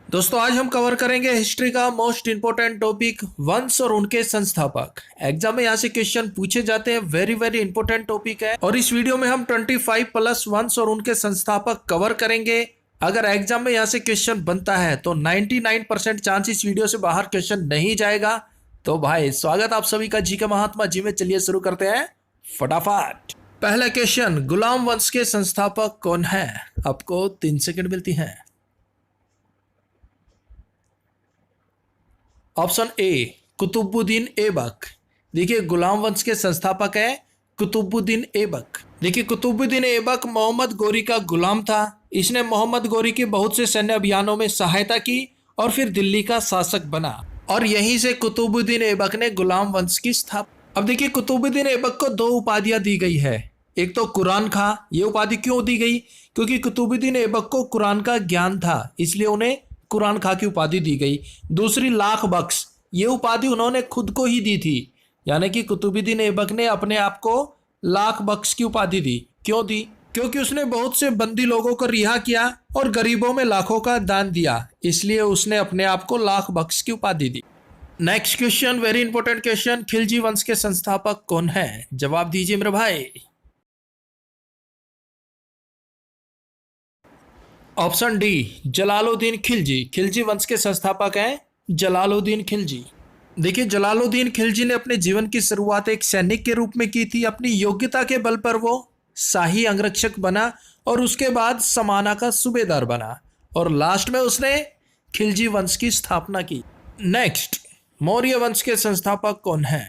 दोस्तों आज हम कवर करेंगे हिस्ट्री का मोस्ट इंपोर्टेंट टॉपिक वंश और उनके संस्थापक। एग्जाम में यहाँ से क्वेश्चन पूछे जाते हैं, वेरी वेरी इंपोर्टेंट टॉपिक है। और इस वीडियो में हम 25 प्लस वंश और उनके संस्थापक कवर करेंगे। अगर एग्जाम में यहाँ से क्वेश्चन बनता है तो 99% चांस इस वीडियो से बाहर क्वेश्चन नहीं जाएगा। तो भाई स्वागत आप सभी का जी के महात्मा जी में। चलिए शुरू करते हैं फटाफट। पहला क्वेश्चन, गुलाम वंश के संस्थापक कौन है? आपको 3 सेकंड मिलती है। Option A Qutubuddin Aibak. देखिए गुलाम वंश के संस्थापक है कुतुबुद्दीन ऐबक। देखिए कुतुबुद्दीन ऐबक मोहम्मद गौरी का गुलाम था। इसने मोहम्मद गौरी के बहुत से सैन्य अभियानों में सहायता की और फिर दिल्ली का शासक बना। और यहीं से कुतुबुद्दीन ऐबक ने गुलाम वंश की स्थापना। अब देखिए कुतुबुद्दीन ऐबक को 2 उपाधियां दी गई है। एक तो कुरान खां। ये उपाधि क्यों दी गई? क्योंकि कुतुबुद्दीन ऐबक को कुरान का ज्ञान था, इसलिए उन्हें कुरान खां की उपाधि दी गई। दूसरी लाख बख्श। ये उपाधि उन्होंने खुद को ही दी थी, यानी कि कुतुबुद्दीन ऐबक ने अपने आप को लाख बख्श की उपाधि दी। क्यों दी? क्योंकि उसने बहुत से बंदी लोगों को रिहा किया और गरीबों में लाखों का दान दिया, इसलिए उसने अपने आप को लाख बख्श की उपाधि दी। Next question, very important question, Khilji वंश के संस्थापक कौन है? जवाब दीजिए मेरे भाई। Option D Jalaluddin Khilji. खिलजी वंश के संस्थापक हैं जलालुद्दीन खिलजी। देखिए जलालुद्दीन खिलजी ने अपने जीवन की शुरुआत एक सैनिक के रूप में की थी। अपनी योग्यता के बल पर वो शाही अंगरक्षक बना और उसके बाद समाना का सूबेदार बना और लास्ट में उसने खिलजी वंश की स्थापना की। नेक्स्ट, मौर्य वंश के संस्थापक कौन है?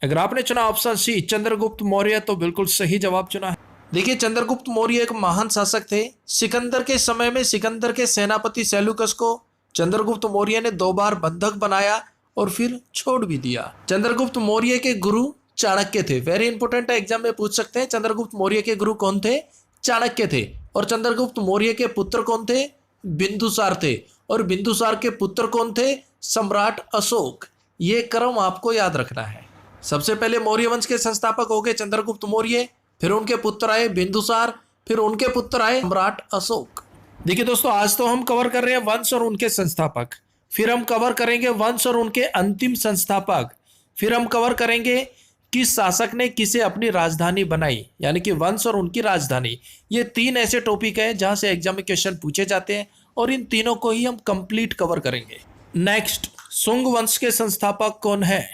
अगर आपने चुना ऑप्शन सी चंद्रगुप्त मौर्य तो बिल्कुल सही जवाब चुना है। देखिए चंद्रगुप्त मौर्य एक महान शासक थे। सिकंदर के समय में सिकंदर के सेनापति सेल्यूकस को चंद्रगुप्त मौर्य ने 2 बार बंधक बनाया और फिर छोड़ भी दिया। चंद्रगुप्त मौर्य के गुरु चाणक्य थे। वेरी इंपोर्टेंट है, एग्जाम में पूछ सकते हैं। चंद्रगुप्त मौर्य के गुरु कौन थे? चाणक्य थे। और चंद्रगुप्त मौर्य के पुत्र कौन थे? बिंदुसार थे। और बिंदुसार के पुत्र कौन थे? सम्राट अशोक। ये क्रम आपको याद रखना है। सबसे पहले मौर्य वंश के संस्थापक हो गए चंद्रगुप्त मौर्य, फिर उनके पुत्र आए बिंदुसार, फिर उनके पुत्र आए सम्राट अशोक। देखिए दोस्तों आज तो हम कवर कर रहे हैं वंश और उनके संस्थापक, फिर हम कवर करेंगे वंश और उनके अंतिम संस्थापक, फिर हम कवर करेंगे किस शासक ने किसे अपनी राजधानी बनाई, यानी कि वंश और उनकी राजधानी। ये 3 ऐसे टॉपिक हैं जहां से एग्जाम में क्वेश्चन पूछे जाते हैं और इन तीनों को ही हम कंप्लीट कवर करेंगे। नेक्स्ट, शुंग वंश के संस्थापक कौन है?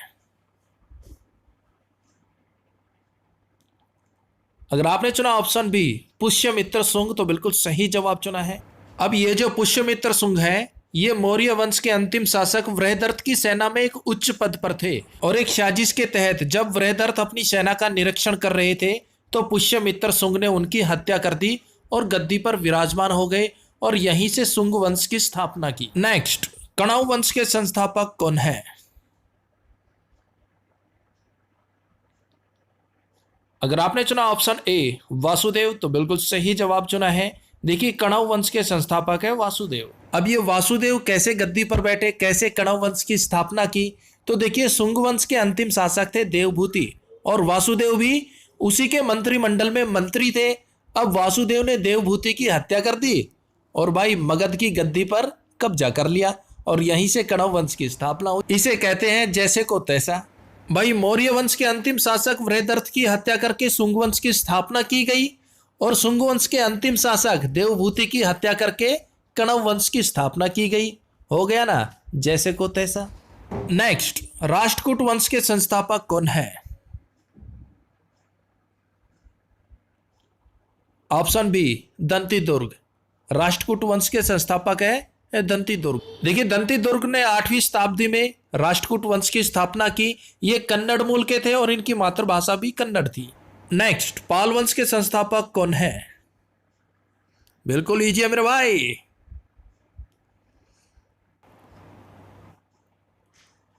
अगर आपने चुना ऑप्शन बी पुष्यमित्र शुंग तो बिल्कुल सही जवाब चुना है। अब ये जो पुष्यमित्र शुंग है ये मौर्य वंश के अंतिम शासक वृहदर्थ की सेना में एक उच्च पद पर थे और एक साजिश के तहत जब वृहदर्थ अपनी सेना का निरीक्षण कर रहे थे तो पुष्यमित्र शुंग ने उनकी हत्या कर दी और गद्दी पर विराजमान हो गए और यहीं से शुंग वंश की स्थापना की। नेक्स्ट, कणव वंश के संस्थापक कौन है? अगर आपने चुना ऑप्शन ए वासुदेव तो बिल्कुल सही जवाब चुना है। देखिए कणव वंश के संस्थापक है वासुदेव। अब ये वासुदेव कैसे गद्दी पर बैठे, कैसे कणव वंश की स्थापना की? तो देखिए शुंग वंश के अंतिम शासक थे देवभूति और वासुदेव भी उसी के मंत्रिमंडल में मंत्री थे। अब वासुदेव ने देवभूति की हत्या कर दी और भाई मगध की गद्दी पर कब्जा कर लिया और यहीं से कणव वंश की स्थापना हुई। इसे कहते हैं जैसे को तैसा। भाई मौर्य वंश के अंतिम शासक वृहदर्थ की हत्या करके शुंग वंश की स्थापना की गई और शुंग वंश के अंतिम शासक देवभूति की हत्या करके कणव वंश की स्थापना की गई। हो गया ना जैसे को तैसा। नेक्स्ट, राष्ट्रकूट वंश के संस्थापक कौन है? ऑप्शन बी दंती दुर्ग। राष्ट्रकूट वंश के संस्थापक है दंती दुर्ग। देखिए दंती दुर्ग ने 8वीं शताब्दी में राष्ट्रकूट वंश की स्थापना की। ये कन्नड़ मूल के थे और इनकी मातृभाषा भी कन्नड़ थी। नेक्स्ट, पाल वंश के संस्थापक कौन है? बिल्कुल इजी है मेरे भाई।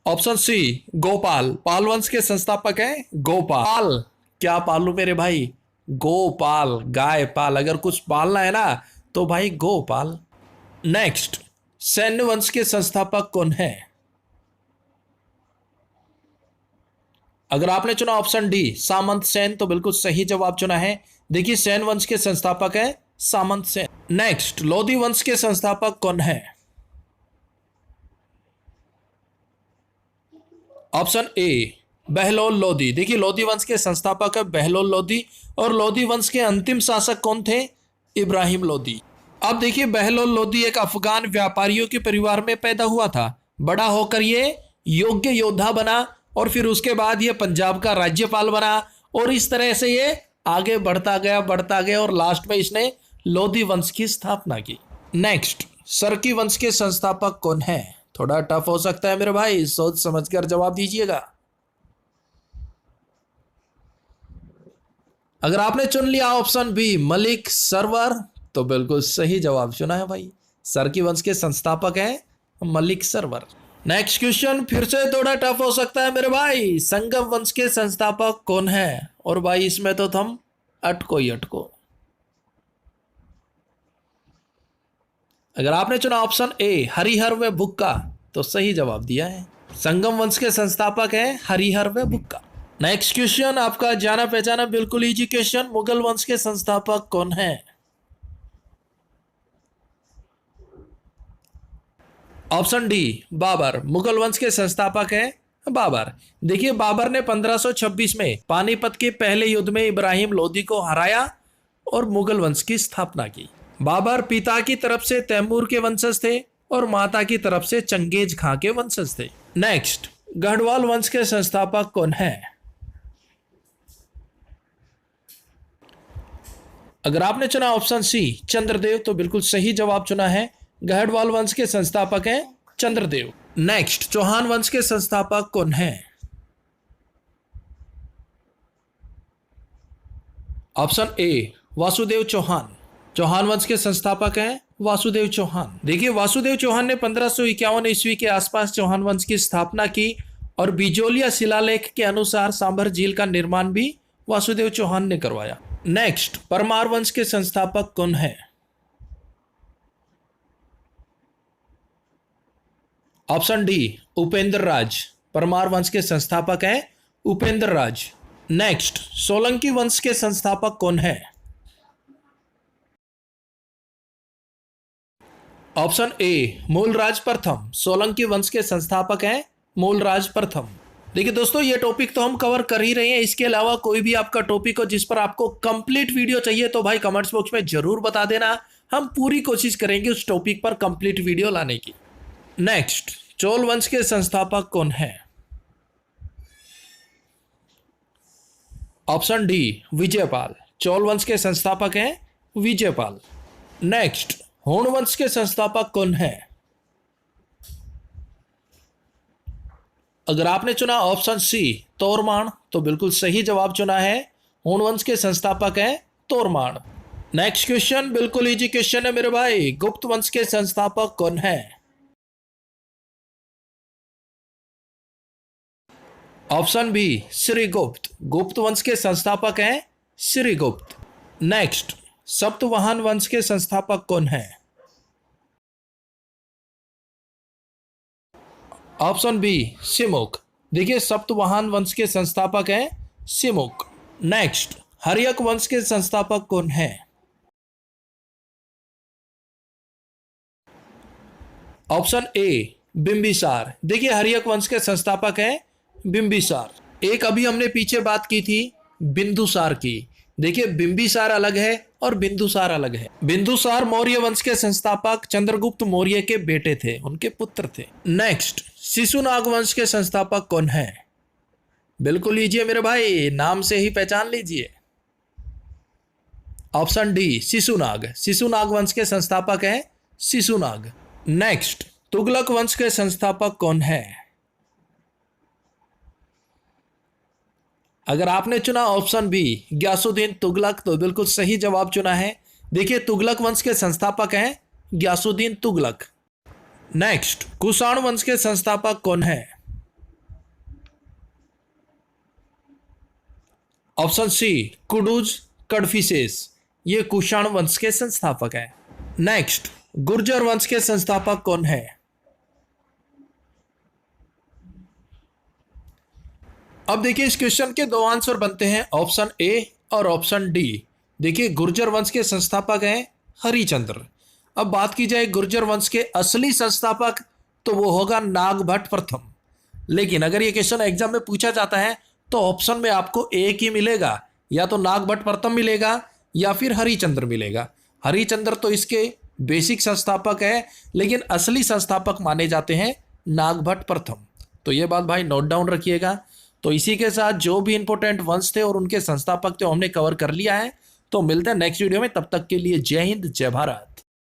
Option C Gopal. पाल वंश के संस्थापक है गोपाल। क्या पालू मेरे भाई? गोपाल, गाय पाल। अगर कुछ पालना है ना तो भाई गोपाल। नेक्स्ट, सैन्य वंश के संस्थापक कौन है? अगर आपने चुना ऑप्शन डी सामंत सेन तो बिल्कुल सही जवाब चुना है। देखिए सैन वंश के संस्थापक है सामंत सेन। नेक्स्ट, लोधी वंश के संस्थापक कौन है? ऑप्शन ए बहलोल लोधी। देखिए लोधी वंश के संस्थापक है बहलोल लोधी, और लोधी वंश के अंतिम शासक कौन थे? इब्राहिम लोधी। अब देखिए बहलोल लोधी एक अफगान व्यापारियों के परिवार में पैदा हुआ था। बड़ा होकर ये योग्य योद्धा बना, और फिर उसके बाद ये पंजाब का राज्यपाल बना, और इस तरह से ये आगे बढ़ता गया और लास्ट में इसने लोधी वंश की स्थापना की। नेक्स्ट, सरकी वंश के संस्थापक कौन है? थोड़ा टफ हो सकता है मेरे भाई, सोच समझकर जवाब दीजिएगा। अगर आपने चुन लिया ऑप्शन बी मलिक सरवर, तो बिल्कुल सही जवाब चुना है भाई। सरकी वंश के संस्थापक हैं मलिक सरवर। नेक्स्ट क्वेश्चन फिर से थोड़ा टफ हो सकता है मेरे भाई। संगम वंश के संस्थापक कौन है? और भाई इसमें तो तुम अटको ही अटको। अगर आपने चुना ऑप्शन ए हरिहर व बुक्का, तो सही जवाब दिया है। संगम वंश के संस्थापक हैं हरिहर व बुक्का। नेक्स्ट क्वेश्चन आपका जाना पहचाना बिल्कुल इजी क्वेश्चन। मुगल वंश के संस्थापक कौन है? Option D Babar. मुगल वंश के संस्थापक है बाबर। देखिए बाबर ने 1526 में पानीपत के पहले युद्ध में इब्राहिम लोदी को हराया और मुगल वंश की स्थापना की। बाबर पिता की तरफ से तैमूर के वंशज थे और माता की तरफ से चंगेज खां के वंशज थे। नेक्स्ट, गढ़वाल वंश के संस्थापक कौन है? अगर आपने चुना ऑप्शन सी चंद्रदेव, तो बिल्कुल सही जवाब चुना है। गढ़वाल वंश के संस्थापक हैं चंद्रदेव। नेक्स्ट, चौहान वंश के संस्थापक कौन है? Option A Vasudev Chauhan. चौहान वंश के संस्थापक हैं वासुदेव चौहान। देखिए वासुदेव चौहान ने 1551 ईस्वी के आसपास चौहान वंश की स्थापना की, और बिजोलिया शिलालेख के अनुसार सांभर झील का निर्माण भी वासुदेव चौहान ने करवाया। नेक्स्ट, परमार वंश के संस्थापक कौन है? ऑप्शन डी उपेंद्र राज। परमार वंश के संस्थापक हैं उपेंद्र राज। नेक्स्ट, सोलंकी वंश के संस्थापक कौन है? ऑप्शन ए मूलराज प्रथम। सोलंकी वंश के संस्थापक हैं मूलराज प्रथम। देखिए दोस्तों ये टॉपिक तो हम कवर कर ही रहे हैं, इसके अलावा कोई भी आपका टॉपिक हो जिस पर आपको कंप्लीट वीडियो चाहिए तो भाई कमेंट्स बॉक्स में जरूर बता देना। हम पूरी कोशिश करेंगे उस टॉपिक पर कंप्लीट वीडियो लाने की। नेक्स्ट, चोल वंश के संस्थापक कौन है? Option D Vijaypal. चोल वंश के संस्थापक हैं विजयपाल। नेक्स्ट, होण वंश के संस्थापक कौन है? अगर आपने चुना ऑप्शन सी तोरमाण, तो बिल्कुल सही जवाब चुना है। होण वंश के संस्थापक हैं तोरमाण। नेक्स्ट क्वेश्चन बिल्कुल इजी क्वेश्चन है मेरे भाई। गुप्त वंश के संस्थापक कौन है? Option B Srigupta. गुप्त वंश के संस्थापक हैं श्रीगुप्त। नेक्स्ट, सप्तवाहन वंश के संस्थापक कौन है? Option B Simuka. देखिए सप्तवाहन वंश के संस्थापक हैं सिमुक। नेक्स्ट, हर्यक वंश के संस्थापक कौन है? ऑप्शन ए बिंबिसार। देखिए हर्यक वंश के संस्थापक हैं बिंबिसार। एक अभी हमने पीछे बात की थी बिंदुसार की। देखिए बिंबिसार अलग है और बिंदुसार अलग है। बिंदुसार मौर्य वंश के संस्थापक चंद्रगुप्त मौर्य के बेटे थे, उनके पुत्र थे। नेक्स्ट, शिशुनाग वंश के संस्थापक कौन है? बिल्कुल लीजिए मेरे भाई, नाम से ही पहचान लीजिए। Option D Shishunaga. शिशुनाग वंश के संस्थापक हैं शिशुनाग। नेक्स्ट, तुगलक वंश के संस्थापक कौन है? अगर आपने चुना ऑप्शन बी ग्यासुद्दीन तुगलक, तो बिल्कुल सही जवाब चुना है। देखिए तुगलक वंश के संस्थापक हैं ग्यासुद्दीन तुगलक। नेक्स्ट, कुषाण वंश के संस्थापक कौन है? ऑप्शन सी कुडुज कडफिसेस। ये कुषाण वंश के संस्थापक हैं। नेक्स्ट, गुर्जर वंश के संस्थापक कौन है? अब देखिए इस क्वेश्चन के दो आंसर बनते हैं, ऑप्शन ए और ऑप्शन डी। देखिए गुर्जर वंश के संस्थापक हैं हरिचंद्र। अब बात की जाए गुर्जर वंश के असली संस्थापक, तो वो होगा नागभट्ट प्रथम। लेकिन अगर ये क्वेश्चन एग्जाम में पूछा जाता है तो ऑप्शन में आपको एक ही मिलेगा, या तो नागभट्ट प्रथम मिलेगा या फिर हरिचंद्र मिलेगा। हरिचंद्र तो इसके बेसिक संस्थापक है, लेकिन असली संस्थापक माने जाते हैं नागभट्ट प्रथम। तो ये बात भाई नोट डाउन रखिएगा। तो इसी के साथ जो भी इंपॉर्टेंट वंश थे और उनके संस्थापक थे हमने कवर कर लिया है। तो मिलते हैं नेक्स्ट वीडियो में, तब तक के लिए जय हिंद जय भारत।